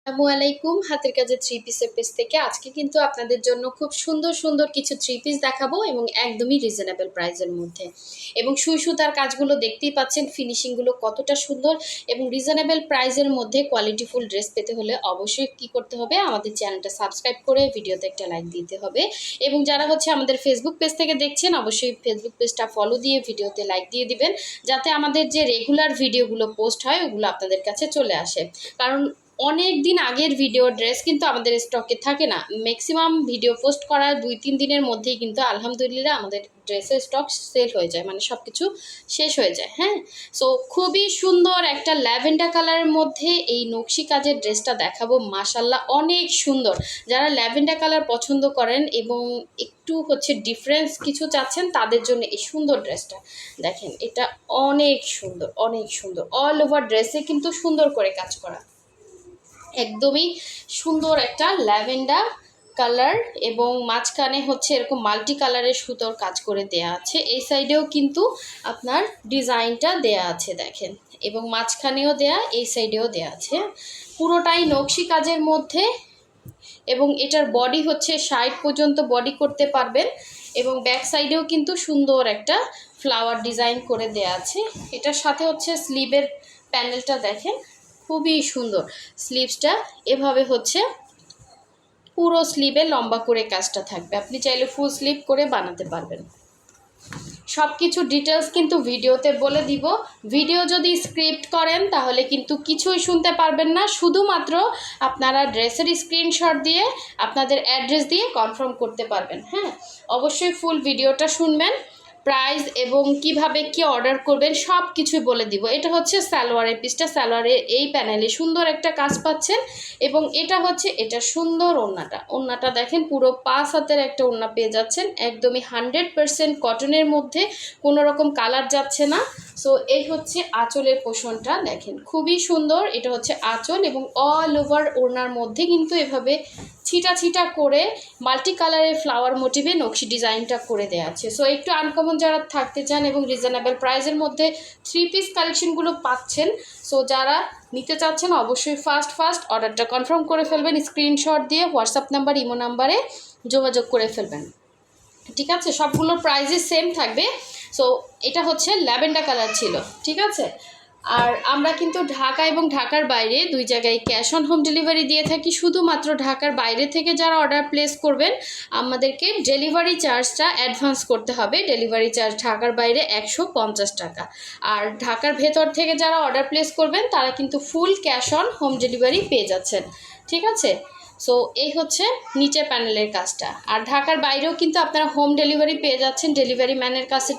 আসসালামু আলাইকুম। হাতের কাজে থ্রি পিসের পেজ থেকে আজকে কিন্তু আপনাদের জন্য খুব সুন্দর সুন্দর কিছু থ্রি পিস দেখাবো এবং একদমই রিজনেবল প্রাইসের মধ্যে। এবং সুই সুতার কাজগুলো দেখতেই পাচ্ছেন, ফিনিশিংগুলো কতটা সুন্দর এবং রিজনেবল প্রাইসের মধ্যে কোয়ালিটিফুল ড্রেস পেতে হলে অবশ্যই কি করতে হবে, আমাদের চ্যানেলটা সাবস্ক্রাইব করে ভিডিওতে একটা লাইক দিতে হবে। এবং যারা আমাদের ফেসবুক পেজ থেকে দেখছেন, অবশ্যই ফেসবুক পেজটা ফলো দিয়ে ভিডিওতে লাইক দিয়ে দিবেন, যাতে আমাদের যে রেগুলার ভিডিওগুলো পোস্ট হয় ওগুলো আপনাদের কাছে চলে আসে। কারণ অনেক দিন আগের ভিডিও ড্রেস কিন্তু আমাদের স্টকে থাকে না। ম্যাক্সিমাম ভিডিও পোস্ট করার 2-3 দিনের মধ্যেই কিন্তু আলহামদুলিল্লাহ আমাদের ড্রেসের স্টক সেল হয়ে যায়, মানে সব কিছু শেষ হয়ে যায়। হ্যাঁ, সো খুবই সুন্দর একটা ল্যাভেন্ডার কালারের মধ্যে এই নকশি কাজের ড্রেসটা দেখাবো। মাশাল্লাহ অনেক সুন্দর। যারা ল্যাভেন্ডার কালার পছন্দ করেন এবং একটু ডিফারেন্স কিছু চাচ্ছেন, তাদের জন্য এই সুন্দর ড্রেসটা দেখেন। এটা অনেক সুন্দর, অনেক সুন্দর। অল ওভার ড্রেসে কিন্তু সুন্দর করে কাজ করা, একদমই সুন্দর একটা ল্যাভেন্ডার কালার এবং মাঝখানে এরকম মাল্টি কালারের সুতোর কাজ করে দেয়া আছে। এই সাইডেও কিন্তু আপনার ডিজাইনটা দেয়া আছে দেখেন, এবং মাঝখানেও দেয়া, এই সাইডেও দেয়া আছে। পুরোটাই নকশি কাজের মধ্যে এবং এটার বডি 60 পর্যন্ত বডি করতে পারবেন এবং ব্যাক সাইডেও কিন্তু সুন্দর একটা ফ্লাওয়ার ডিজাইন করে দেয়া আছে। এটার সাথে স্লিভের প্যানেলটা দেখেন, খুবই সুন্দর। স্লিভসটা এভাবে পুরো স্লিভে লম্বা করে কাজটা থাকবে, আপনি চাইলে ফুল স্লিভ করে বানাতে পারবেন। সব কিছু ডিটেলস কিন্তু ভিডিওতে বলে দিব। ভিডিও যদি স্ক্রিপ্ট করেন তাহলে কিন্তু কিছুই শুনতে পারবেন না। শুধুমাত্র আপনারা ড্রেসের স্ক্রিনশট দিয়ে আপনাদের অ্যাড্রেস দিয়ে কনফার্ম করতে পারবেন। হ্যাঁ, অবশ্যই ফুল ভিডিওটা শুনবেন। প্রাইস এবং কিভাবে কি অর্ডার করবেন সব কিছুই বলে দিব। এটা সালোয়ারের পিসটা, সালোয়ারের এই প্যানেলে সুন্দর একটা কাজ পাচ্ছেন এবং এটা সুন্দর ওড়নাটা দেখেন, পুরো 5 হাতের একটা ওড়না পেয়ে যাচ্ছেন, একদমই 100% কটনের মধ্যে, কোনো রকম কালার যাচ্ছে না। সো এই আঁচলের পোষণটা দেখেন, খুবই সুন্দর। এটা আঁচল এবং অল ওভার ওড়নার মধ্যে কিন্তু এভাবে ছিটা ছিটা করে মাল্টি কালারের ফ্লাওয়ার মোটিভে নকশি ডিজাইনটা করে দেওয়া আছে। সো একটু আনকমন যারা থাকতে চান এবং রিজনেবল প্রাইসের মধ্যে থ্রি পিস কালেকশনগুলো পাচ্ছেন, সো যারা নিতে চাচ্ছেন অবশ্যই ফার্স্ট অর্ডারটা কনফার্ম করে ফেলবেন। স্ক্রিনশট দিয়ে হোয়াটসঅ্যাপ নাম্বার, ইমো নাম্বারে যোগাযোগ করে ফেলবেন। ঠিক আছে, সবগুলোর প্রাইসই সেম থাকবে। সো এটা ল্যাভেন্ডার কালার ছিল, ঠিক আছে। আর আমরা কিন্তু ঢাকা এবং ঢাকার বাইরে দুই জায়গায় ক্যাশ অন হোম ডেলিভারি দিয়ে থাকি। শুধুমাত্র ঢাকার বাইরে থেকে যারা অর্ডার প্লেস করবেন, আমাদেরকে ডেলিভারি চার্জটা অ্যাডভান্স করতে হবে। ডেলিভারি চার্জ ঢাকার বাইরে 150 টাকা। আর ঢাকার ভেতর থেকে যারা অর্ডার প্লেস করবেন তারা কিন্তু full cash on home delivery পেয়ে যাচ্ছেন, ঠিক আছে। সো এই নিচের প্যানেলের কাজটা। আর ঢাকার বাইরেও কিন্তু আপনারা হোম ডেলিভারি পেয়ে যাচ্ছেন। ডেলিভারি ম্যানের কাছে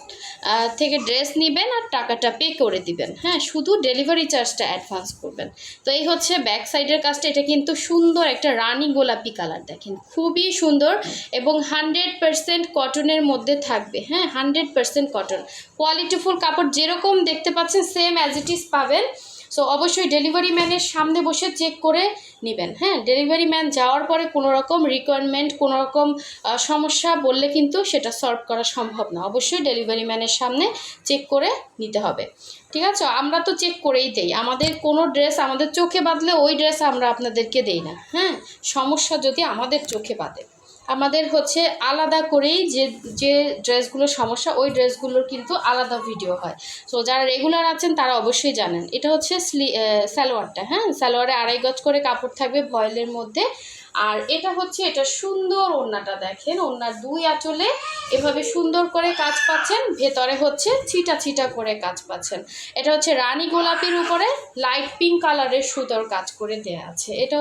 থেকে ড্রেস নেবেন আর টাকাটা পে করে দিবেন। হ্যাঁ, শুধু ডেলিভারি চার্জটা অ্যাডভান্স করবেন। তো এই ব্যাক সাইডের কাজটা। এটা কিন্তু সুন্দর একটা রানি গোলাপি কালার দেখেন, খুবই সুন্দর এবং 100% কটনের মধ্যে থাকবে। হ্যাঁ, 100% কটন, কোয়ালিটিফুল কাপড় যেরকম দেখতে পাচ্ছেন সেম অ্যাজ ইট ইজ পাবেন। সো অবশ্যই ডেলিভারি ম্যানের সামনে বসে চেক করে নেবেন। হ্যাঁ, ডেলিভারি ম্যান যাওয়ার পরে কোনো রকম রিকোয়ারমেন্ট, কোনো রকম সমস্যা বললে কিন্তু সেটা সলভ করা সম্ভব না। অবশ্যই ডেলিভারি ম্যানের সামনে চেক করে নিতে হবে, ঠিক আছে। আমরা তো চেক করেই দেই, আমাদের কোনো ড্রেস আমাদের চোখে বাঁধলে ওই ড্রেস আমরা আপনাদেরকে দেই না। হ্যাঁ, সমস্যা যদি আমাদের চোখে বাঁধে, আমাদের আলাদা করেই যে যে ড্রেসগুলো সমস্যা, ওই ড্রেসগুলোর কিন্তু আলাদা ভিডিও হয়। সো যারা রেগুলার আছেন তারা অবশ্যই জানেন। এটা সালোয়ারটা। হ্যাঁ, সালোয়ারে 2.5 গজ করে কাপড় থাকবে ভয়েলের মধ্যে। আর এটা এটা সুন্দর ওড়নাটা দেখেন, ওড়নার 2 আঁচলে এভাবে সুন্দর করে কাজ পাচ্ছেন, ভেতরে ছিটা ছিটা করে কাজ পাচ্ছেন। এটা রানী গোলাপির উপরে লাইট পিঙ্ক কালারের সুতোর কাজ করে দেয়া আছে। এটা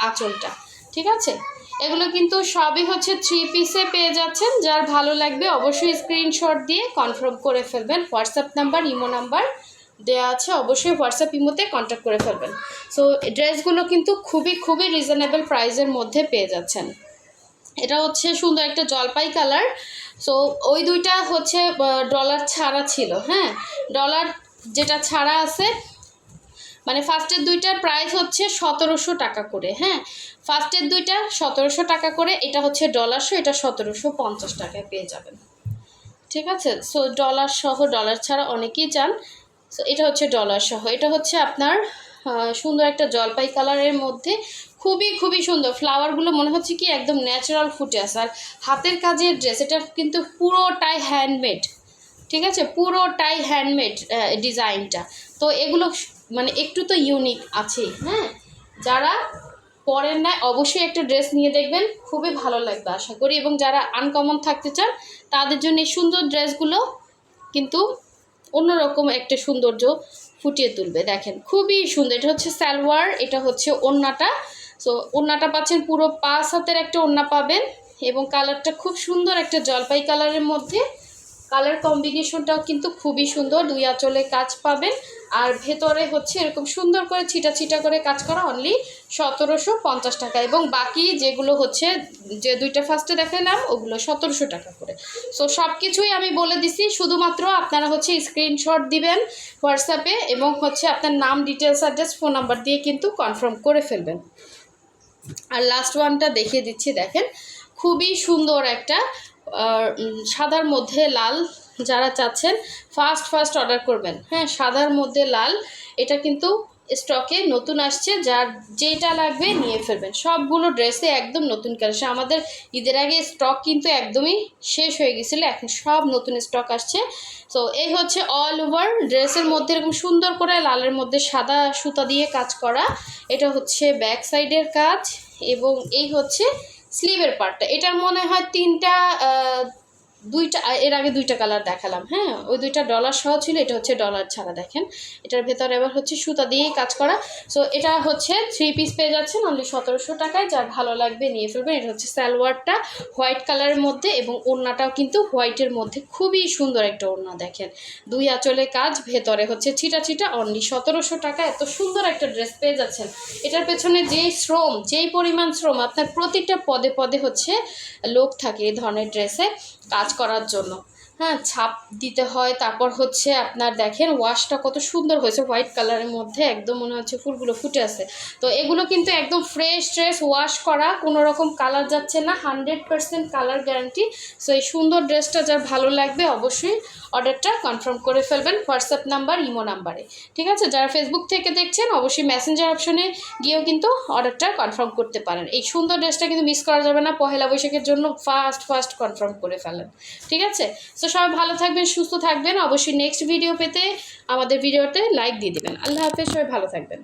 আঁচলটা, ঠিক আছে। এগুলো কিন্তু সবই থ্রি পিসে পেয়ে যাচ্ছেন। যার ভালো লাগবে অবশ্যই স্ক্রিনশট দিয়ে কনফার্ম করে ফেলবেন। হোয়াটসঅ্যাপ নাম্বার, ইমো নাম্বার দেওয়া আছে, অবশ্যই হোয়াটসঅ্যাপ ইমোতে কন্ট্যাক্ট করে ফেলবেন। সো ড্রেসগুলো কিন্তু খুবই রিজনেবল প্রাইসের মধ্যে পেয়ে যাচ্ছেন। এটা সুন্দর একটা জলপাই কালার। সো ওই দুইটা ডলার ছাড়া ছিল। হ্যাঁ, ডলার যেটা ছাড়া আছে, মানে ফার্স্টের দুইটার প্রাইস 1700 টাকা করে। হ্যাঁ, ফার্স্টের দুইটা 1700 টাকা করে। এটা ডলার, এটা 1750 টাকায় পেয়ে যাবেন, ঠিক আছে। সো ডলার সহ, ডলার ছাড়া অনেকেই চান। সো এটা ডলার সহ। এটা আপনার সুন্দর একটা জলপাই কালারের মধ্যে, খুবই খুবই সুন্দর। ফ্লাওয়ারগুলো মনে হচ্ছে কি একদম ন্যাচারাল ফুটে আছে। আর হাতের কাজের ড্রেস, এটা কিন্তু পুরোটাই হ্যান্ডমেড, ঠিক আছে, পুরোটাই হ্যান্ডমেড ডিজাইনটা। তো এগুলো মানে একটু তো ইউনিক আছেই। হ্যাঁ, যারা পরেন না অবশ্যই একটা ড্রেস নিয়ে দেখবেন, খুবই ভালো লাগবে আশা করি। এবং যারা আনকমন থাকতে চান তাদের জন্য এই সুন্দর ড্রেসগুলো কিন্তু অন্যরকম একটা সৌন্দর্য ফুটিয়ে তুলবে। দেখেন খুবই সুন্দর। এটা হচ্ছে সালোয়ার, এটা হচ্ছে ওড়নাটা। সো ওড়নাটা পাচ্ছেন পুরো 5 হাতের একটা ওড়না পাবেন, এবং কালারটা খুব সুন্দর একটা জলপাই কালারের মধ্যে। কালার কম্বিনেশনটাও কিন্তু খুবই সুন্দর, 2 আঁচলে কাজ পাবেন। আর ভেতরে হচ্ছে এরকম সুন্দর করে ছিটা ছিটা করে কাজ করা, অনলি 1750 টাকা। এবং বাকি যেগুলো হচ্ছে, যে 2টা ফার্স্টে দেখালাম ওগুলো 1700 টাকা করে। সো সব কিছুই আমি বলে দিছি, শুধুমাত্র আপনারা হচ্ছে স্ক্রিনশট দিবেন হোয়াটসঅ্যাপে, এবং হচ্ছে আপনার নাম, ডিটেলস, অ্যাড্রেস, ফোন নাম্বার দিয়ে কিন্তু কনফার্ম করে ফেলবেন। আর লাস্ট ওয়ানটা দেখিয়ে দিচ্ছি, দেখেন খুবই সুন্দর একটা সাদার মধ্যে লাল। যারা চাচ্ছেন ফার্স্ট অর্ডার করবেন, হ্যাঁ, সাদার মধ্যে লাল, এটা কিন্তু স্টকে নতুন আসছে। যার যেটা লাগবে নিয়ে ফেলবেন। সবগুলো ড্রেসে একদম নতুন কালেকশন। আমাদের ঈদের আগে স্টক কিন্তু একদমই শেষ হয়ে গেছিলো, এখন সব নতুন স্টক আসছে। তো এই হচ্ছে অল ওভার ড্রেসের মধ্যে এরকম সুন্দর করে লালের মধ্যে সাদা সুতা দিয়ে কাজ করা। এটা হচ্ছে ব্যাক সাইডের কাজ, এবং এই হচ্ছে স্লিভের পার্টটা। এটার মনে হয় 3টা 2টা, এর আগে 2টা কালার দেখালাম। হ্যাঁ, ওই 2টা ডলার সহ ছিল, এটা হচ্ছে ডলার ছাড়া। দেখেন এটার ভেতরে এবার হচ্ছে সুতা দিয়েই কাজ করা। সো এটা হচ্ছে 3 পিস পেয়ে যাচ্ছেন অনলি 1700 টাকায়। যার ভালো লাগবে নিয়ে ফেলবেন। এটা হচ্ছে সালোয়ারটা হোয়াইট কালারের মধ্যে, এবং ওড়নাটাও কিন্তু হোয়াইটের মধ্যে, খুবই সুন্দর একটা ওড়না। দেখেন 2 আঁচলে কাজ, ভেতরে হচ্ছে ছিটা ছিটা, অনলি 1700 টাকা। এত সুন্দর একটা ড্রেস পেয়ে যাচ্ছেন। এটার পেছনে যেই শ্রম, যেই পরিমাণ শ্রম, আপনার প্রতিটা পদে পদে হচ্ছে লোক থাকে এই ধরনের ড্রেসে কাজ করার জন্য। হ্যাঁ, ছাপ দিতে হয়। তারপর হচ্ছে আপনার দেখেন ওয়াশটা কত সুন্দর হয়েছে, হোয়াইট কালারের মধ্যে, একদম মনে হচ্ছে ফুলগুলো ফুটে আছে। তো এগুলো কিন্তু একদম ফ্রেশ ড্রেস, ওয়াশ করা, কোনো রকম কালার যাচ্ছে না, 100% কালার গ্যারান্টি। সো এই সুন্দর ড্রেসটা যার ভালো লাগবে অবশ্যই অর্ডারটা কনফার্ম করে ফেলবেন হোয়াটসঅ্যাপ নাম্বার, ইমো নাম্বারে, ঠিক আছে। যারা ফেসবুক থেকে দেখছেন অবশ্যই মেসেঞ্জার অপশনে গিয়েও কিন্তু অর্ডারটা কনফার্ম করতে পারেন। এই সুন্দর ড্রেসটা কিন্তু মিস করা যাবে না, পহেলা বৈশাখের জন্য ফার্স্ট কনফার্ম করে ফেলেন, ঠিক আছে। তো সবাই ভালো থাকবেন, সুস্থ থাকবেন। অবশ্যই নেক্সট ভিডিও পেতে আমাদের ভিডিওতে লাইক দিয়ে দেবেন। আল্লাহ হাফেজ, সবাই ভালো থাকবেন।